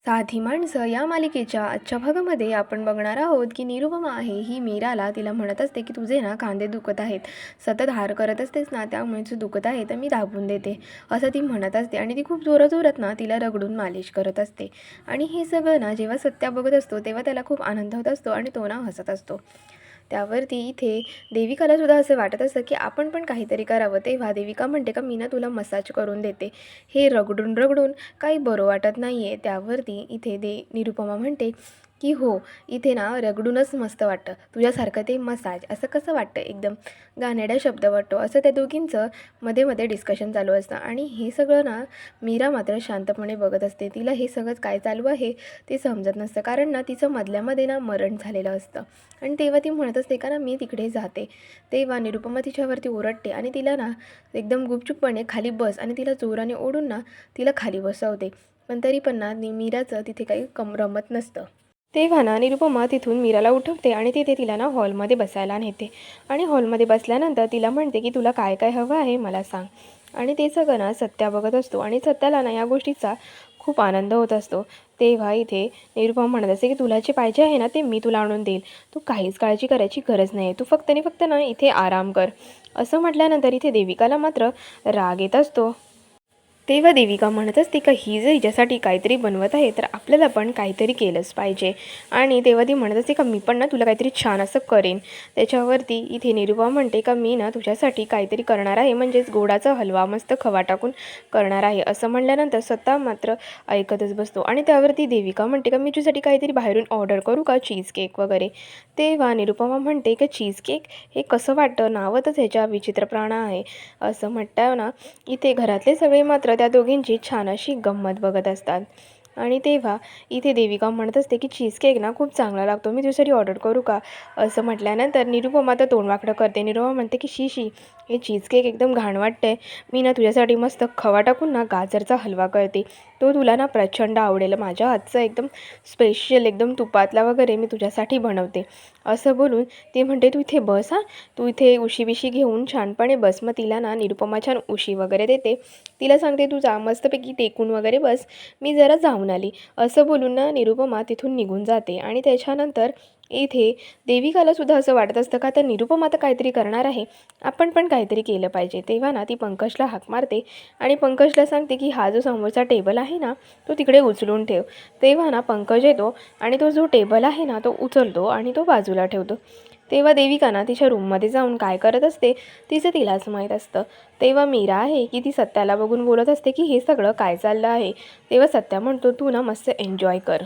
साधी माणसं या मालिकेच्या आजच्या भागामध्ये आपण बघणार आहोत की निरुपमा आहे ही मीराला तिला म्हणत असते की तुझे ना खांदे दुखत आहेत, सतत हार करत असतेस ना त्यामुळे तुझे दुखत आहे तर मी दाबून देते असं ती म्हणत असते. आणि ती खूप जोरात ना तिला रगडून मालिश करत असते. आणि हे सगळं ना जेव्हा सत्या बघत असतो तेव्हा त्याला खूप आनंद होत असतो आणि तो ना हसत असतो. त्यावरती इथे देविकालासुद्धा असं वाटत असतं की आपण पण काहीतरी करावं. तेव्हा देविका म्हणते का मी ना तुला मसाज करून देते, हे रगडून रगडून काही बरं वाटत नाही आहे. त्यावरती इथे निरुपमा म्हणते की हो, इथे ना रगडूनच मस्त वाटतं, तुझ्यासारखं ते मसाज असं कसं वाटतं, एकदम गाणेड्या शब्द वाटतो, असं त्या दोघींचं मध्ये मध्ये डिस्कशन चालू असतं. आणि हे सगळं ना मीरा मात्र शांतपणे बघत असते. तिला हे सगळं काय चालू आहे ते समजत नसतं, कारण ना तिचं मधल्यामध्ये ना मरण झालेलं असतं. आणि तेव्हा ती म्हणत असते का ना मी तिकडे जाते. तेव्हा निरुपमा तिच्यावरती ओरडते आणि तिला ना एकदम गुपचूपपणे खाली बस आणि तिला जोराने ओढून ना तिला खाली बसवते. पण तरी पण ना मीराचं तिथे काही रमत नसतं. तेव्हा ना निरुपमा तिथून मीराला उठवते आणि तिथे तिला ना हॉलमध्ये बसायला नेते. आणि हॉलमध्ये बसल्यानंतर तिला म्हणते की तुला काय काय हवं आहे मला सांग. आणि ते सगळं ना सत्या बघत असतो आणि सत्याला ना या गोष्टीचा खूप आनंद होत असतो. तेव्हा इथे निरुपमा म्हणत असते की तुला जे पाहिजे आहे ना ते मी तुला आणून देईल, तू काहीच काळजी करायची गरज नाही, तू फक्त आणि फक्त ना इथे आराम कर. असं म्हटल्यानंतर इथे देविकाला मात्र राग येत असतो. तेव्हा देविका म्हणत असते का ही जर हिच्यासाठी काहीतरी बनवत आहे तर आपल्याला पण काहीतरी केलंच पाहिजे. आणि तेव्हा ती म्हणत असते का मी पण ना तुला काहीतरी छान असं करेन. त्याच्यावरती इथे निरुपमा म्हणते का मी ना तुझ्यासाठी काहीतरी करणार आहे, म्हणजेच गोडाचा हलवा मस्त खवा टाकून करणार आहे. असं म्हणल्यानंतर स्वतः मात्र ऐकतच बसतो. आणि त्यावरती देविका म्हणते का मी तुझ्यासाठी काहीतरी बाहेरून ऑर्डर करू का, चीज केक वगैरे. तेव्हा निरुपमा म्हणते का चीज केक हे कसं वाटतं, नावतच ह्याच्या विचित्रप्राणा आहे. असं म्हणता ना इथे घरातले सगळे मात्र त्या दोघींची छान अशी गंमत बघत असतात. आणि तेव्हा इथे देविका म्हणत असते की चीज केक ना खूप चांगला लागतो, मी तुझ्यासाठी ऑर्डर करू का. असं म्हटल्यानंतर निरुपमा तर तोंड वाकडं करते. निरुपमा म्हणते की शी हे चीज केक एकदम घाण वाटतंय, मी ना तुझ्यासाठी मस्त खवा टाकून ना गाजरचा हलवा करते, तो तुला ना प्रचंड आवडेल, माझ्या हातचं एकदम स्पेशल एकदम तुपातला वगैरे मी तुझ्यासाठी बनवते. असं बोलून ती म्हणते तू इथे बस, हां तू इथे उशी बिशी घेऊन छानपणे बस. मग तिला ना निरुपमा छान उशी वगैरे देते. तिला सांगते तू जा मस्तपैकी टेकून वगैरे बस, मी जरा जाऊन आली. असं बोलून ना निरुपमा तिथून निघून जाते. आणि त्याच्यानंतर इथे देविकालासुद्धा असं वाटत असतं का तर निरुपमा तर काहीतरी करणार आहे, आपण पण काहीतरी केलं पाहिजे. तेव्हा ना ती पंकजला हाक मारते आणि पंकजला सांगते की हा जो समोरचा टेबल आहे ना तो तिकडे उचलून ठेव. तेव्हा ना पंकज येतो आणि तो जो टेबल आहे ना तो उचलतो आणि तो बाजूला ठेवतो. तेव्हा देविका ना तिच्या रूममध्ये जाऊन काय करत असते तिचं तिलाच माहीत असतं. तेव्हा मीरा आहे की ती सत्याला बघून बोलत असते की हे सगळं काय चाललं आहे. तेव्हा सत्या म्हणतो तू ना मस्त एन्जॉय कर.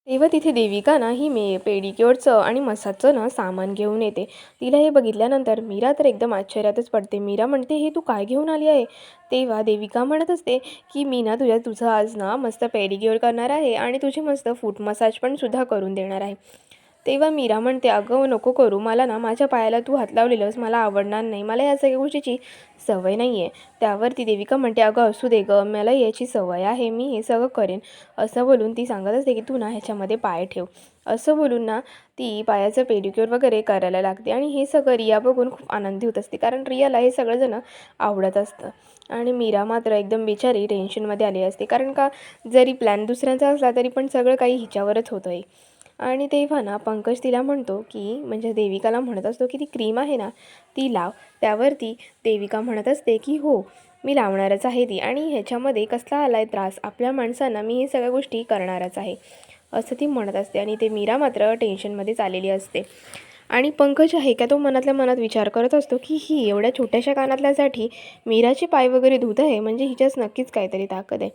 तेव्हा तिथे देविका ना ही पेडिक्युअरचं आणि मसाजचं ना सामान घेऊन येते. तिला हे बघितल्यानंतर मीरा तर एकदम आश्चर्यातच पडते. मीरा म्हणते हे तू काय घेऊन आली आहे. तेव्हा देविका म्हणत असते की मी ना तुझं आज ना मस्त पेडिक्युअर करणार आहे आणि तुझी मस्त फूट मसाज पण सुद्धा करून देणार आहे. तेव्हा मीरा म्हणते अगं नको करू, मला ना माझ्या पायाला तू हात लावलेलंस मला आवडणार नाही, मला या सगळ्या गोष्टीची सवय नाही आहे. त्यावरती देविका म्हणते अगं असू दे गं, मला याची सवय आहे, मी हे सगळं करेन. असं बोलून ती सांगत असते की तू ना ह्याच्यामध्ये पाय ठेव. असं बोलून ना ती पायाचं पेडिक्युअर वगैरे करायला लागते. आणि हे सगळं रिया बघून खूप आनंदी होत असते, कारण रियाला हे सगळंजणं आवडत असतं. आणि मीरा मात्र एकदम बिचारी टेन्शनमध्ये आली असते, कारण का जरी प्लॅन दुसऱ्यांचा असला तरी पण सगळं काही हिच्यावरच होतं आहे. आणि तेव्हा ना पंकज तिला म्हणतो की म्हणजे देविकाला म्हणत असतो की ती क्रीम आहे ना ती लाव. त्यावरती देविका म्हणत असते की हो मी लावणारच आहे ती, आणि ह्याच्यामध्ये कसला आला आहे त्रास आपल्या माणसांना, मी हे सगळ्या गोष्टी करणारच आहे असं ती म्हणत असते. आणि ते मीरा मात्र टेन्शनमध्ये आलेली असते. आणि पंकज आहे का तो मनातल्या मनात विचार करत असतो की ही एवढ्या छोट्याशा कानातल्यासाठी मीराचे पाय वगैरे धुत आहे, म्हणजे हिच्याच नक्कीच काहीतरी ताकद आहे,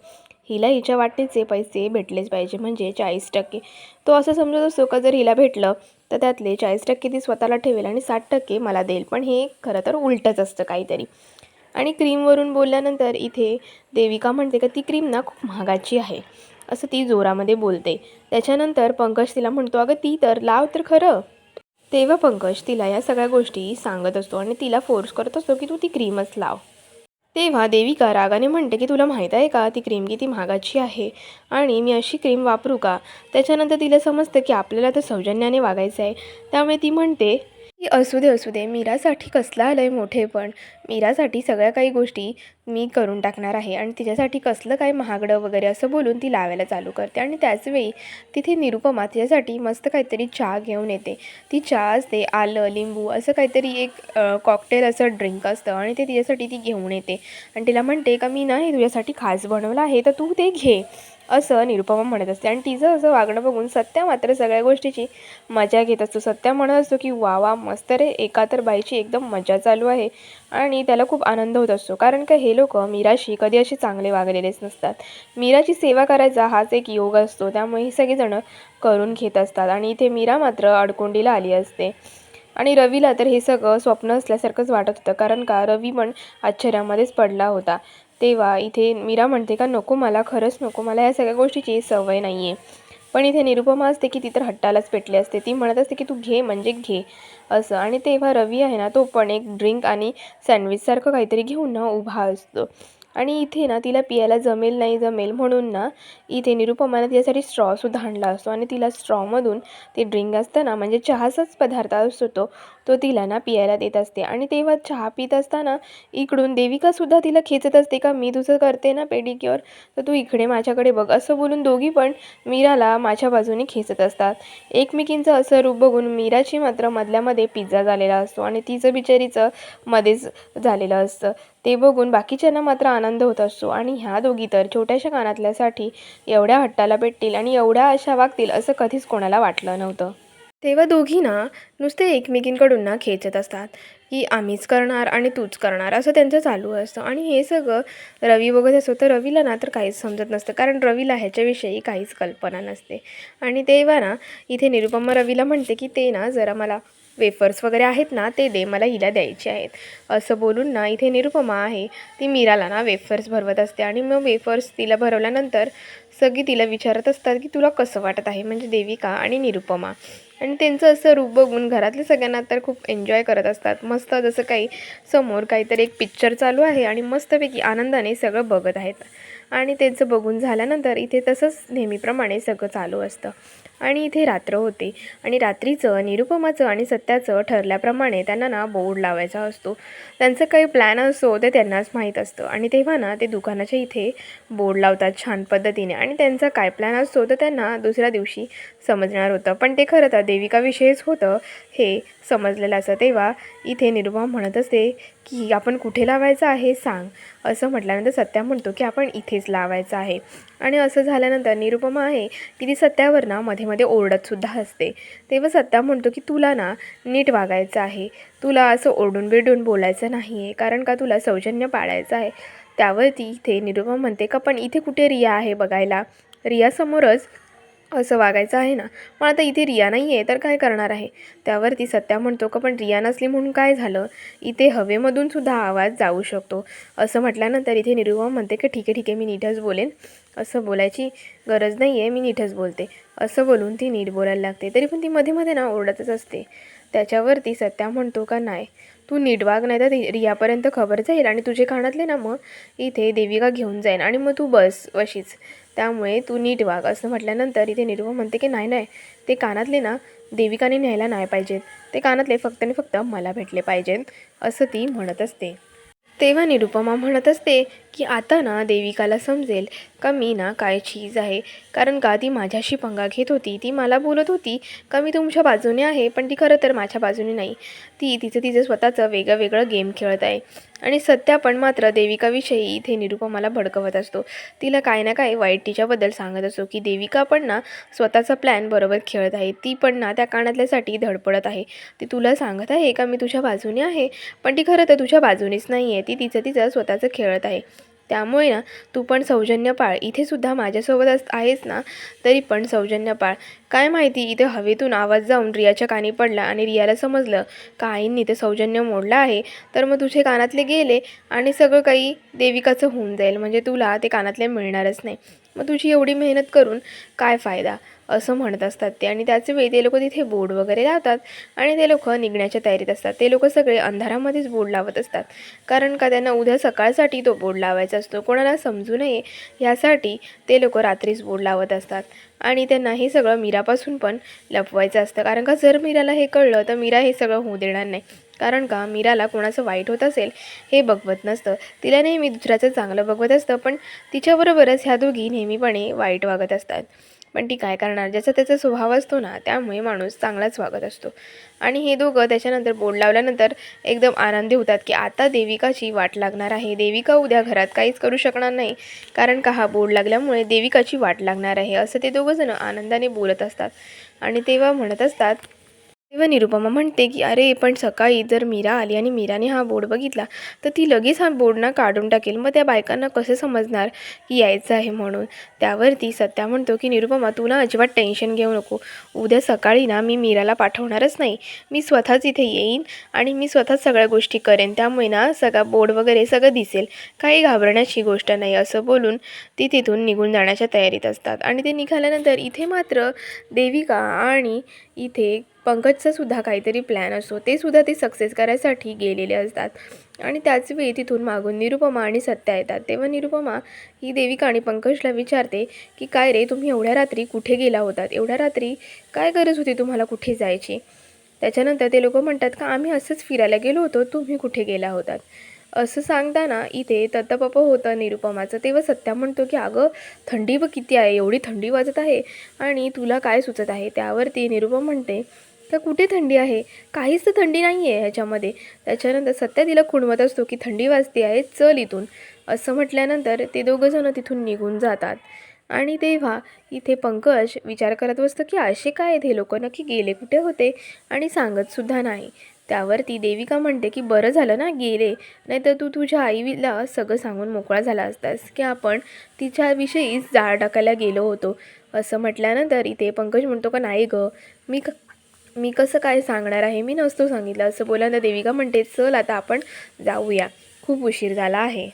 हिला हिच्या वाटणीचे पैसे भेटलेच पाहिजे, म्हणजे 40%. तो असं समजत असतो का जर हिला भेटलं तर त्यातले 40% ती स्वतःला ठेवेल आणि 60% मला देईल, पण हे खरं तर उलटंच असतं काहीतरी. आणि क्रीमवरून बोलल्यानंतर इथे देविका म्हणते का ती क्रीम ना खूप महागाची आहे असं ती जोरामध्ये बोलते. त्याच्यानंतर पंकज तिला म्हणतो अगं ती तर लाव तर खरं. तेव्हा पंकज तिला या सगळ्या गोष्टी सांगत असतो आणि तिला फोर्स करत असतो की तू ती क्रीमच लाव. तेव्हा देविका रागाने म्हणते की तुला माहीत आहे का ती क्रीम किती महागाची आहे आणि मी अशी क्रीम वापरू का. त्याच्यानंतर तिला समजतं की आपल्याला तर सौजन्याने वागायचं आहे, त्यामुळे ती म्हणते की असू दे, असू दे. मीरासाठी कसलं आलंय मोठेपण. मीरासाठी सगळ्या काही गोष्टी मी करून टाकणार आहे आणि तिच्यासाठी कसलं काय महागडं वगैरे असं बोलून ती लावायला चालू करते. आणि त्याचवेळी तिथे निरुपमा तिच्यासाठी मस्त काहीतरी चहा घेऊन येते. ती चहा असते आलं, लिंबू असं काहीतरी एक कॉकटेल असं ड्रिंक असतं आणि ते तिच्यासाठी ती घेऊन येते आणि तिला म्हणते का मी ना हे तुझ्यासाठी खास बनवलं आहे तर तू ते घे, असं निरुपमा म्हणत असते. आणि तिचं असं वागणं बघून सत्या मात्र सगळ्या गोष्टीची मजा घेत असतो. सत्या म्हणत असतो की वा वा मस्त रे, एका तर बाईची एकदम मजा चालू आहे. आणि त्याला खूप आनंद होत असतो कारण का हे लोक मीराशी कधी असे चांगले वागलेलेच नसतात. मीराची सेवा करायचा हाच एक योग असतो, त्यामुळे ही सगळेजण करून घेत असतात. आणि इथे मीरा मात्र अडकोंडीला आली असते. आणि रवीला तर हे सगळं स्वप्न असल्यासारखंच वाटत होतं कारण का रवी पण आश्चर्यामध्येच पडला होता. तेव्हा इथे मीरा म्हणते का नको, मला खरंच नको, मला या सगळ्या गोष्टीची सवय नाही आहे. पण इथे निरुपमा असते की ती तर हट्टालाच पेटली असते. ती म्हणत असते की तू घे म्हणजे घे असं. आणि तेव्हा रवी आहे ना तो पण एक ड्रिंक आणि सँडविचसारखं काहीतरी घेऊन ना उभा असतो. आणि इथे ना तिला पियाला जमेल नाही जमेल म्हणून ना इथे निरुपमानं तिच्यासाठी स्ट्रॉसुद्धा आणला असतो आणि तिला स्ट्रॉमधून ते ड्रिंक असतं ना म्हणजे चहाचाच पदार्थ असतो तो तो तिला ना पियाला देत असते. आणि तेव्हा चहा पित असताना इकडून देविकासुद्धा तिला खेचत असते का मी तुझं करते ना पेडिक्युअर, तर तू इकडे माझ्याकडे बघ असं बोलून दोघी पण मीराला माझ्या बाजूने खेचत असतात. एकमेकींचं असं रूप बघून मीराची मात्र मधल्यामध्ये पिझ्झा झालेला असतो आणि तिचं बिचारीचं मध्येच झालेलं असतं. ते बघून बाकीच्यांना मात्र आनंद होत असतो. आणि ह्या दोघी तर छोट्याशा कानातल्यासाठी एवढ्या हट्टाला पेटतील आणि एवढ्या अशा वागतील असं कधीच कोणाला वाटलं नव्हतं. तेव्हा दोघी ना नुसते एकमेकींकडून ना खेचत असतात की आम्हीच करणार आणि तूच करणार असं त्यांचं चालू असतं. आणि हे सगळं रवी बघत असतो तर रवीला ना तर काहीच समजत नसतं कारण रवीला ह्याच्याविषयी काहीच कल्पना नसते. आणि तेव्हा ना इथे निरुपमा रवीला म्हणते की ते ना जरा मला वेफर्स वगैरे आहेत ना ते दे, मला हिला द्यायचे आहेत असं बोलून ना इथे निरुपमा आहे ती मीराला ना वेफर्स भरवत असते. आणि मग वेफर्स तिला भरवल्यानंतर सगळी तिला विचारत असतात की तुला कसं वाटत आहे, म्हणजे देविका आणि निरुपमा. आणि त्यांचं असं रूप बघून घरातले सगळ्यांना तर खूप एन्जॉय करत असतात. मस्त जसं काही समोर काहीतरी एक पिक्चर चालू आहे आणि मस्तपैकी आनंदाने सगळं बघत आहेत. आणि त्यांचं बघून झाल्यानंतर इथे तसंच नेहमीप्रमाणे सगळं चालू असतं. आणि इथे रात्र होते आणि रात्रीचं निरुपमाचं आणि सत्याचं ठरल्याप्रमाणे त्यांना ना बोर्ड लावायचा असतो. त्यांचं काही प्लॅन असतो ते त्यांनाच माहीत असतं. आणि तेव्हा ना ते दुकानाच्या इथे बोर्ड लावतात छान पद्धतीने आणि त्यांचा काय प्लॅन असतो तर त्यांना दुसऱ्या दिवशी समजणार होतं. पण ते खरं तर देविकाविषयीच होतं हे समजलेलं असं. तेव्हा इथे निरुपमा म्हणत असते की आपण कुठे लावायचं आहे सांग, असं म्हटल्यानंतर सत्या म्हणतो की आपण इथेच लावायचं आहे. आणि असं झाल्यानंतर निरुपमा आहे की ती सत्यावर ना मध्ये मध्ये ओरडतसुद्धा असते. तेव्हा सत्या म्हणतो की तुला ना नीट वागायचं आहे, तुला असं ओरडून बिरडून बोलायचं नाही आहे कारण का तुला सौजन्य पाळायचं आहे. त्यावरती इथे निरुपमा म्हणते का पण इथे कुठे रिया आहे बघायला, रियासमोरच असं वागायचं आहे ना, मग आता इथे रिया नाही आहे तर काय करणार आहे. त्यावरती सत्या म्हणतो का पण रिया नसली म्हणून काय झालं, इथे हवेमधून सुद्धा आवाज जाऊ शकतो. असं म्हटल्यानंतर इथे निरुपमा म्हणते की ठीक आहे ठीक आहे मी नीटच बोलेन, असं बोलायची गरज नाही आहे, मी नीटच बोलते असं बोलून ती नीट बोलायला लागते. तरी पण ती मध्ये मध्ये ना ओरडतच असते. त्याच्यावरती सत्या म्हणतो का नाही तू नीट वाग नाही तर रियापर्यंत खबर जाईल आणि तुझे कानातले ना मग इथे देविका घेऊन जाईन आणि मग तू बस वशीच, त्यामुळे तू नीट वाग असं म्हटल्यानंतर इथे निरुपमा म्हणते की नाही नाही, ते कानातले ना देविकाने न्यायला नाही पाहिजेत, ते कानातले फक्त आणि फक्त मला भेटले पाहिजेत असं ती म्हणत असते. तेव्हा निरुपमा म्हणत असते की आता ना देविकाला समजेल का मी ना काय चीज आहे. कारण का ती माझ्याशी पंगा घेत होती, ती मला बोलत होती का मी तुमच्या बाजूने आहे पण ती खरं तर माझ्या बाजूने नाही, ती तिचं स्वतःचं वेगळं वेगळं गेम खेळत आहे. आणि सत्या पण मात्र देविकाविषयी इथे निरुपमाला भडकवत असतो, तिला काय ना काय वाईट तिच्याबद्दल सांगत असतो की देविका पण ना स्वतःचा प्लॅन बरोबर खेळत आहे, ती पण ना त्या कानातल्यासाठी धडपडत आहे. ती तुला सांगत आहे का मी तुझ्या बाजूने आहे पण ती खरं तर तुझ्या बाजूनेच नाही आहे, ती तिचं स्वतःचं खेळत आहे. त्यामुळे ना तू पण सौजन्य पाळ, इथेसुद्धा माझ्यासोबत आहेस ना तरी पण सौजन्य पाळ. काय माहिती इथे हवेतून आवाज जाऊन रियाच्या कानी पडला आणि रियाला समजलं का आईंनी ते सौजन्य मोडलं आहे, तर मग तुझे कानातले गेले आणि सगळं काही देविकाचं होऊन जाईल, म्हणजे तुला ते कानातले मिळणारच नाही. मग तुझी एवढी मेहनत करून काय फायदा, असं म्हणत असतात ते. आणि त्याच वेळी ते लोक तिथे बोर्ड वगैरे लावतात आणि ते लोक निघण्याच्या तयारीत असतात. ते लोक सगळे अंधारामध्येच बोर्ड लावत असतात, कारण का त्यांना उद्या सकाळसाठी तो बोर्ड लावायचा असतो. कोणाला समजू नये यासाठी ते लोक रात्रीच बोर्ड लावत असतात. आणि त्यांना हे सगळं मीरापासून पण लपवायचं असतं, कारण का जर मीराला हे कळलं तर मीरा हे सगळं होऊ देणार नाही. कारण का मीराला कोणाचं वाईट होत असेल हे बघवत नसतं, तिला नेहमी दुसऱ्याचं चांगलं बघवत असतं. पण तिच्याबरोबरच ह्या दोघी नेहमीपणे वाईट वागत असतात. पण ती काय करणार, ज्याचा त्याचा स्वभाव असतो ना, त्यामुळे माणूस चांगलाच वागत असतो. आणि हे दोघं त्याच्यानंतर बोर्ड लावल्यानंतर एकदम आनंदी होतात की आता देविकाची वाट लागणार आहे. देविका उद्या घरात काहीच करू शकणार नाही, कारण का हा बोर्ड लागल्यामुळे देविकाची वाट लागणार आहे, असं ते दोघंजण आनंदाने बोलत असतात. आणि तेव्हा म्हणत असतात, तेव्हा निरुपमा म्हणते की अरे पण सकाळी जर मीरा आली आणि मीराने हा बोर्ड बघितला तर ती लगेच हा बोर्ड ना काढून टाकेल, मग त्या बायकांना कसं समजणार की यायचं आहे म्हणून. त्यावरती सत्या म्हणतो की निरुपमा तू ना अजिबात टेन्शन घेऊ नको, उद्या सकाळी ना मी मीराला पाठवणारच नाही, मी स्वतःच इथे येईन आणि मी स्वतःच सगळ्या गोष्टी करेन, त्यामुळे ना सगळा बोर्ड वगैरे सगळं दिसेल, काही घाबरण्याची गोष्ट नाही, असं बोलून ती तिथून निघून जाण्याच्या तयारीत असतात. आणि ते निघाल्यानंतर इथे मात्र देविका आणि इथे पंकजचा सुद्धा काहीतरी प्लॅन असतो, ते सुद्धा ते सक्सेस करायसाठी गेलेले असतात. आणि त्याच वेळी तिथून मागून निरुपमा आणि सत्या येतात. तेव्हा निरुपमा ही देविका आणि पंकजला विचारते की काय रे, तुम्ही एवढ्या रात्री कुठे गेला होतात, एवढ्या रात्री काय गरज होती तुम्हाला कुठे जायची. त्याच्यानंतर ते लोक म्हणतात का आम्ही असंच फिरायला गेलो होतो, तुम्ही कुठे गेला होतात. असं सांगताना इथे तत्तपप होतं निरुपमाचं. तेव्हा सत्या म्हणतो की अगं थंडी व किती आहे, एवढी थंडी वाजत आहे आणि तुला काय सुचत आहे. त्यावरती निरुपमा म्हणते का कुठे थंडी आहे, काहीच तर थंडी नाही आहे ह्याच्यामध्ये. त्याच्यानंतर सत्या तिला खुणवत असतो की थंडी वाजते आहे, चल इथून. असं म्हटल्यानंतर ते दोघंजणं तिथून निघून जातात. आणि तेव्हा इथे पंकज विचार करत बसतो की असे काय आहेत हे लोक, नक्की गेले कुठे होते आणि सांगतसुद्धा नाही. त्यावरती देविका म्हणते की बरं झालं ना गेले, नाहीतर तू तुझ्या आईला सगळं सांगून मोकळा झाला असतास की आपण तिच्याविषयीच जाळ टाकायला गेलो होतो. असं म्हटल्यानंतर इथे पंकज म्हणतो का नाही गं, मी कसं काय सांगणार आहे, मी नसतो सांगितलं. असं बोलल्यानंतर देविका म्हणते चल आता आपण जाऊया, खूप उशीर झाला आहे.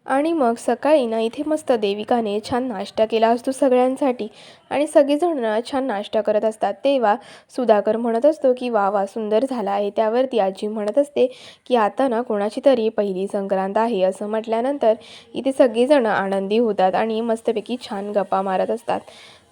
आणि मग सकाळी ना इथे मस्त देविकाने छान नाश्ता केला असतो सगळ्यांसाठी आणि सगळेजण ना छान नाश्ता करत असतात. तेव्हा सुधाकर म्हणत असतो की वा वा सुंदर झाला आहे. त्यावरती आजी म्हणत असते की आता ना कोणाची तरी पहिली संक्रांत आहे. असं म्हटल्यानंतर इथे सगळेजण आनंदी होतात आणि मस्तपैकी छान गप्पा मारत असतात.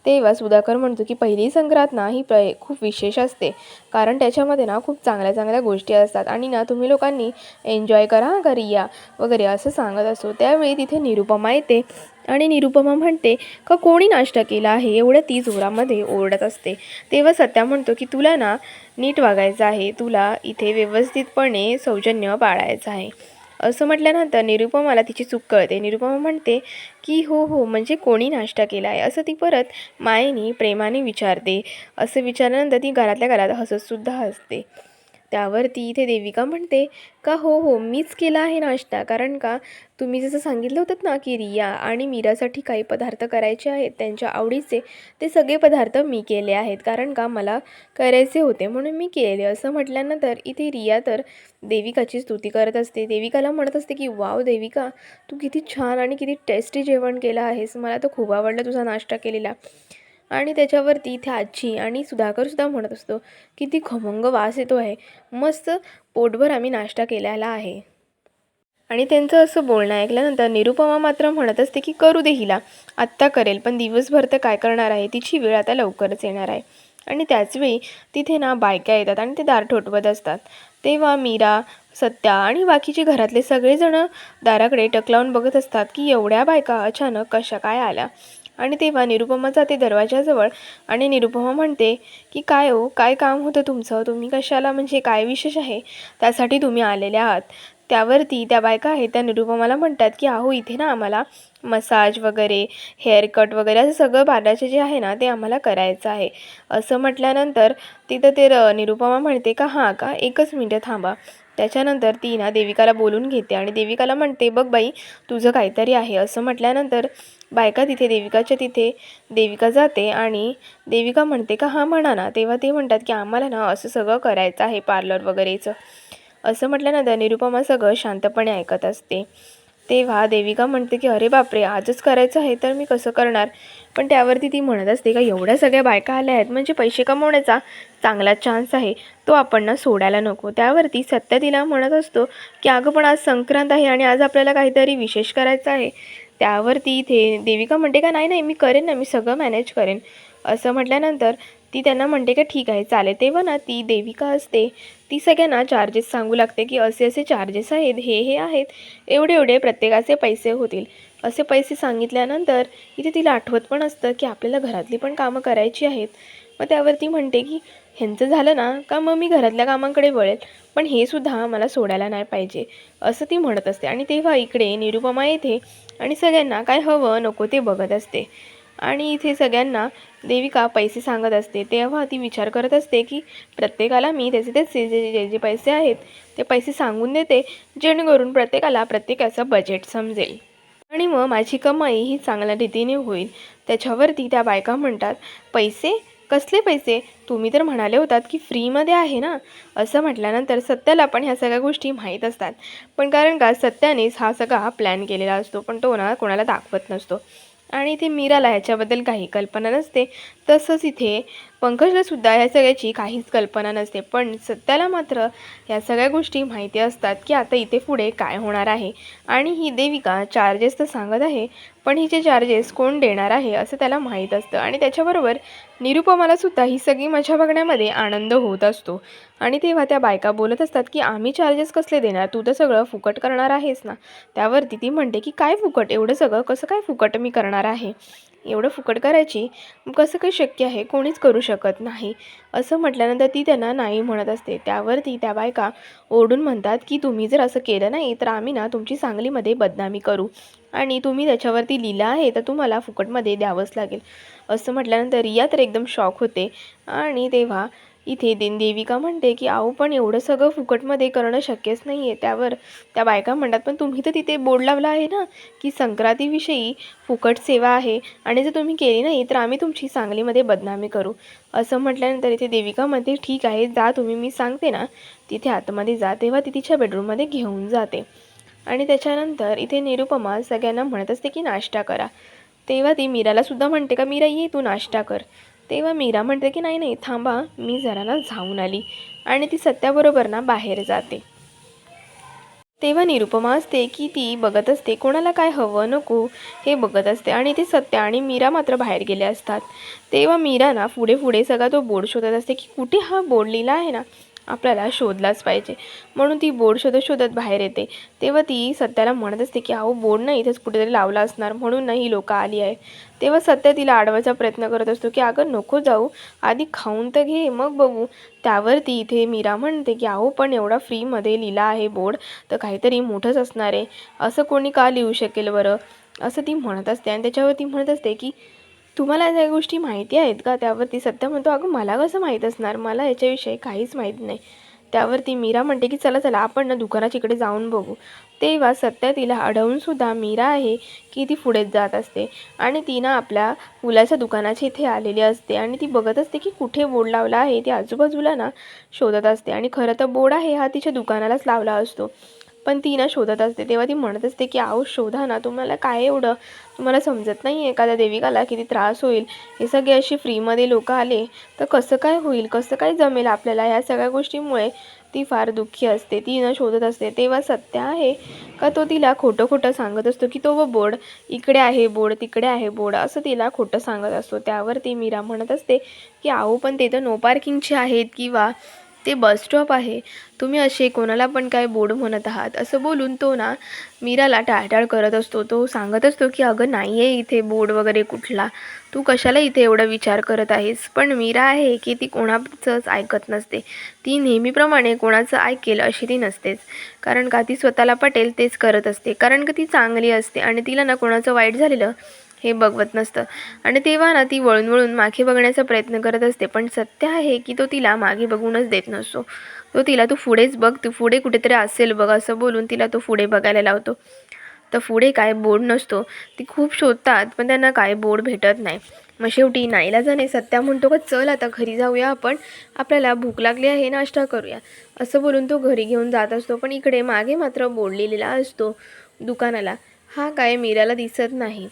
तेव्हा सुधाकर म्हणतो की पहिली संक्रांत ना ही खूप विशेष असते, कारण त्याच्यामध्ये ना खूप चांगल्या चांगल्या गोष्टी असतात आणि ना तुम्ही लोकांनी एन्जॉय करा घरी या वगैरे असं सांगत असतो. त्यावेळी तिथे निरुपमा येते आणि निरुपमा म्हणते का कोणी नाश्ता केला आहे, एवढं ती जोरामध्ये ओरडत असते. तेव्हा सत्या म्हणतो की तुला ना नीट वागायचं आहे, तुला इथे व्यवस्थितपणे सौजन्य पाळायचं आहे. असं म्हटल्यानंतर निरुपमाला तिची चूक कळते. निरुपमा म्हणते की हो हो म्हणजे कोणी नाश्ता केला आहे, असं ती परत मायेने प्रेमाने विचारते. असं विचारल्यानंतर ती घरातल्या घरात हसतसुद्धा असते. त्यावरती इथे देविका म्हणते का हो हो मीच केला आहे नाश्ता, कारण का तुम्ही जसं सांगितलं होतं ना की रिया आणि मीरासाठी काही पदार्थ करायचे आहेत त्यांच्या आवडीचे, ते सगळे पदार्थ मी केले आहेत, कारण का मला करायचे होते म्हणून मी केले. असं म्हटल्यानंतर इथे रिया तर देविकाची स्तुती करत असते. देविकाला म्हणत असते की वाव देविका, तू किती छान आणि किती टेस्टी जेवण केलं आहेस, मला तर खूप आवडलं तुझा नाश्ता केलेला. आणि त्याच्यावरती इथे आजी आणि सुधाकरसुद्धा म्हणत असतो किती खमंग वास येतो आहे, मस्त पोटभर आम्ही नाश्ता केलेला आहे. आणि त्यांचं असं बोलणं ऐकल्यानंतर निरुपमा मात्र म्हणत असते की करू दे हिला, आत्ता करेल पण दिवसभर तर काय करणार आहे, तिची वेळ आता लवकरच येणार आहे. आणि त्याचवेळी तिथे ना बायका येतात आणि ते दार ठोठवत असतात. तेव्हा मीरा, सत्या आणि बाकीचे घरातले सगळेजणं दाराकडे टक लावून बघत असतात की एवढ्या बायका अचानक कशा काय आल्या. आणि तेव्हा निरुपमा जाते दरवाजाजवळ आणि निरुपमा म्हणते की काय हो, काय काम होतं तुमचं, तुम्ही कशाला, म्हणजे काय विशेष आहे त्यासाठी तुम्ही आलेल्या आहात. त्यावरती त्या बायका आहेत त्या निरुपमाला म्हणतात की अहो इथे ना आम्हाला मसाज वगैरे, हेअरकट वगैरे असं सगळं बाळाचे जे आहे ना ते आम्हाला करायचं आहे. असं म्हटल्यानंतर तिथं ते निरुपमा म्हणते का हां का, एकच मिनटं थांबा. त्याच्यानंतर ती ना देविकाला बोलून घेते आणि देविकाला म्हणते बघ बाई तुझं काहीतरी आहे. असं म्हटल्यानंतर बायका तिथे देविकाच्या तिथे देविका जाते आणि देविका म्हणते का हां म्हणा ना. तेव्हा ते म्हणतात की आम्हाला ना असं सगळं करायचं आहे पार्लर वगैरेचं. असं म्हटल्यानंतर निरुपमा सगळं शांतपणे ऐकत असते. तेव्हा देविका म्हणते की अरे बापरे, आजच करायचं आहे तर मी कसं करणार. पण त्यावरती ती म्हणत असते का एवढ्या सगळ्या बायका आल्या आहेत म्हणजे पैसे कमवण्याचा चांगला चान्स आहे, तो आपण ना सोडायला नको. त्यावरती सत्य तिला म्हणत असतो की अगं पण आज संक्रांत आहे आणि आज आपल्याला काहीतरी विशेष करायचं आहे. त्यावरती इथे देविका म्हणते का नाही नाही, मी करेन ना, मी सगळं मॅनेज करेन. असं म्हटल्यानंतर ती त्यांना म्हणते का ठीक आहे चालेल. तेव्हा ना ती देविका असते, ती सगळ्यांना चार्जेस सांगू लागते की असे असे चार्जेस आहेत, हे आहेत, एवढे एवढे प्रत्येकाचे पैसे होतील. असे पैसे सांगितल्यानंतर इथे तिला आठवत पण असतं की आपल्याला घरातली पण कामं करायची आहेत. मग त्यावरती म्हणते की ह्यांचं झालं ना का मग मी घरातल्या कामांकडे वळेल, पण हे सुद्धा मला सोडायला नाही पाहिजे, असं ती म्हणत असते. आणि तेव्हा इकडे निरुपमा येते आणि सगळ्यांना काय हवं नको ते बघत असते. आणि इथे सगळ्यांना देविका पैसे सांगत असते. तेव्हा ती विचार करत असते की प्रत्येकाला मी त्याचे त्याचे जे जे जे पैसे आहेत ते पैसे सांगून देते, जेणेकरून प्रत्येकाला प्रत्येकाचं बजेट समजेल आणि मग माझी कमाई ही चांगल्या रीतीने होईल. त्याच्यावरती त्या बायका म्हणतात, पैसे? कसले पैसे? तुम्ही तर म्हणाले होतात की फ्रीमध्ये आहे ना. असं म्हटल्यानंतर सत्याला पण ह्या सगळ्या गोष्टी माहीत असतात. पण कारण का सत्यानेच हा सगळा प्लॅन केलेला असतो, पण तो ना कोणाला दाखवत नसतो. आणि इथे मीराला ह्याच्याबद्दल काही कल्पना नसते. तसंच इथे पंकजलासुद्धा ह्या सगळ्याची काहीच कल्पना नसते. पण सत्याला मात्र ह्या सगळ्या गोष्टी माहिती असतात की आता इथे पुढे काय होणार आहे. आणि ही देविका चार्जेस तर सांगत आहे, पण हिचे चार्जेस कोण देणार आहे असं त्याला माहीत असतं. आणि त्याच्याबरोबर निरुपमालासुद्धा ही सगळी मजा बघण्यामध्ये आनंद होत असतो. आणि तेव्हा त्या बायका बोलत असतात की आम्ही चार्जेस कसले देणार, तू तर सगळं फुकट करणार आहेस ना. त्यावरती ती म्हणते की काय फुकट, एवढं सगळं कसं काय फुकट मी करणार आहे, एवढं फुकट करायची कसं काही शक्य आहे, कोणीच करू शकत नाही. असं म्हटल्यानंतर ती त्यांना नाही म्हणत असते. त्यावरती त्या बायका ओरडून म्हणतात की तुम्ही जर असं केलं नाही तर आम्ही ना तुमची सांगलीमध्ये बदनामी करू आणि तुम्ही त्याच्यावरती लिहिलं आहे तर तुम्हाला फुकटमध्ये द्यावंच लागेल. असं म्हटल्यानंतर रिया तर एकदम शॉक होते. आणि तेव्हा इथे देविका म्हणते की अहो पण एवढं सगळं फुकटमध्ये करणं शक्यच नाही आहे. त्यावर त्या बायका म्हणतात पण तुम्ही तर तिथे बोर्ड लावला आहे ना की संक्रांतीविषयी फुकट सेवा आहे आणि जर तुम्ही केली नाही तर आम्ही तुमची सांगलीमध्ये बदनामी करू. असं म्हटल्यानंतर इथे देविका म्हणते ठीक आहे जा तुम्ही, मी सांगते ना तिथे आतमध्ये जा. तेव्हा ती तिच्या बेडरूममध्ये घेऊन जाते. आणि त्याच्यानंतर इथे निरुपमा सगळ्यांना म्हणत असते की नाश्ता करा. तेव्हा ती मीरालासुद्धा म्हणते का मीरा ये तू नाश्ता कर. तेव्हा मीरा म्हणते की नाही नाही थांबा, मी जरा ना जाऊन आली. आणि ती सत्याबरोबर ना बाहेर जाते. तेव्हा निरुपमा असते की ती बघत असते कोणाला काय हवं नको हे बघत असते. आणि ती सत्या आणि मीरा मात्र बाहेर गेले असतात. तेव्हा मीरा ना पुढे पुढे सगळा तो बोर्ड शोधत असते की कुठे हा बोर्ड लिहिला आहे ना, आपल्याला शोधलाच पाहिजे. म्हणून ती बोर्ड शोधत शोधत बाहेर येते. तेव्हा ती सत्याला म्हणत असते की अहो बोर्ड ना इथेच कुठेतरी लावला असणार, म्हणून ना ही लोकं आली आहे. तेव्हा सत्या तिला अडवायचा प्रयत्न करत असतो की अगं नको जाऊ, आधी खाऊन तर घे मग बघू. त्यावरती इथे मीरा म्हणते की अहो पण एवढा फ्रीमध्ये लिहिला आहे बोर्ड तर काहीतरी मोठंच असणार आहे, असं कोणी का लिहू शकेल बरं, असं ती म्हणत असते. आणि त्याच्यावरती म्हणत असते की तुम्हाला या गोष्टी माहिती आहेत का. त्यावरती सत्य म्हणतो अगं मला कसं माहीत असणार, मला याच्याविषयी काहीच माहीत नाही. त्यावरती मीरा म्हणते की चला चला आपण ना दुकानाच्या इकडे जाऊन बघू. तेव्हा सत्या तिला अडवूनसुद्धा मीरा आहे की ती पुढेच जात असते. आणि ती ना आपल्या फुलाच्या दुकानाच्या इथे आलेली असते. आणि ती बघत असते की कुठे बोर्ड लावला आहे, ती आजूबाजूला ना शोधत असते. आणि खरं तर बोर्ड आहे हा तिच्या दुकानालाच लावला असतो, पण ती ना शोधत असते. तेव्हा ती म्हणत असते की आहो शोधा ना, तुम्हाला काय एवढं, तुम्हाला समजत नाही आहे एखाद्या देविकाला किती त्रास होईल, हे सगळे अशी फ्रीमध्ये लोक आले तर कसं काय होईल, कसं काय जमेल आपल्याला. ह्या सगळ्या गोष्टींमुळे ती फार दुःखी असते, ती न शोधत असते. तेव्हा सत्य आहे का तो तिला खोटं खोटं सांगत असतो की तो बोर्ड इकडे आहे, बोर्ड तिकडे आहे, बोर्ड असं तिला खोटं सांगत असतो. त्यावर ती मीरा म्हणत असते की आहो पण ते तर नो पार्किंगचे आहेत किंवा ते बस स्टॉप आहे, तुम्ही असे कोणाला पण काय बोर्ड म्हणत आहात. असं बोलून तो ना मीराला टाळटाळ करत असतो. तो सांगत असतो की अगं नाही आहे इथे बोर्ड वगैरे कुठला, तू कशाला इथे एवढा विचार करत आहेस. पण मीरा आहे की ती कोणाचंच ऐकत नसते, ती नेहमीप्रमाणे कोणाचं ऐकेल अशी ती नसतेच. कारण का ती स्वतःला पटेल तेच करत असते, कारण का ती चांगली असते आणि तिला ना कोणाचं वाईट झालेलं हे बघवत नसतं. आणि तेव्हा ना ती वळून वळून मागे बघण्याचा प्रयत्न करत असते, पण सत्य आहे की तो तिला मागे बघूनच देत नसतो. तो तिला तू पुढेच बघ, तू पुढे कुठेतरी असेल बघ असं बोलून तिला तो पुढे बघायला लावतो. तर पुढे काय बोर्ड नसतो. ती खूप शोधतात पण त्यांना काय बोर्ड भेटत नाही. मग शेवटी नाईलाजाने सत्या म्हणतो का चल आता घरी जाऊया आपण, आपल्याला भूक लागली आहे, नाश्ता करूया. असं बोलून तो घरी घेऊन जात असतो. पण इकडे मागे मात्र बोर्ड लिहिलेला असतो दुकानाला हा काय मीराला दिसत नाही.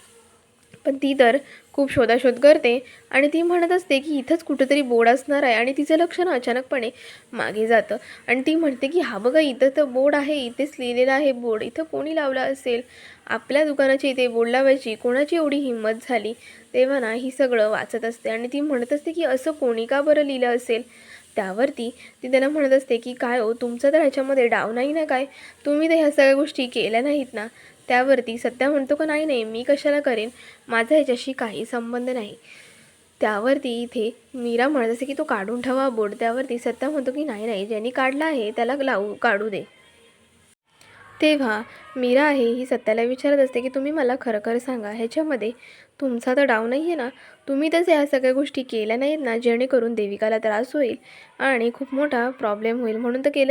पण ती तर खूप शोधाशोध करते आणि ती म्हणत असते की इथंच कुठेतरी बोर्ड असणार आहे आणि तिचं लक्ष ना अचानकपणे मागे जातं आणि ती म्हणते की हा बघा इथं तर बोर्ड आहे, इथेच लिहिलेलं आहे बोर्ड, इथं कोणी लावला असेल? आपल्या दुकानाची इथे बोर्ड लावायची कोणाची एवढी हिंमत झाली? तेव्हा ना ही सगळं वाचत असते आणि ती म्हणत असते की असं कोणी का बरं लिहिलं असेल? त्यावरती ती त्याला म्हणत असते की काय हो तुमचं तर ह्याच्यामध्ये डाव नाही ना काय? तुम्ही तर ह्या सगळ्या गोष्टी केल्या नाहीत ना? त्यावरती सत्या म्हणतो का नाही नाही मी कशाला करेन, माझा ह्याच्याशी काही संबंध नाही. त्यावरती इथे मीरा म्हणत असते की तो काढून ठेवा बोर्ड. त्यावरती सत्या म्हणतो की नाही नाही ज्यांनी काढला आहे त्याला काढू दे. तेव्हा मीरा आहे ही सत्याला विचारत असते की तुम्ही मला खरं खरं सांगा ह्याच्यामध्ये तुमचा तर डाव नाही आहे ना? तुम्ही तर ह्या सगळ्या गोष्टी केल्या नाहीत ना जेणेकरून देविकाला त्रास होईल आणि खूप मोठा प्रॉब्लेम होईल म्हणून तर केलं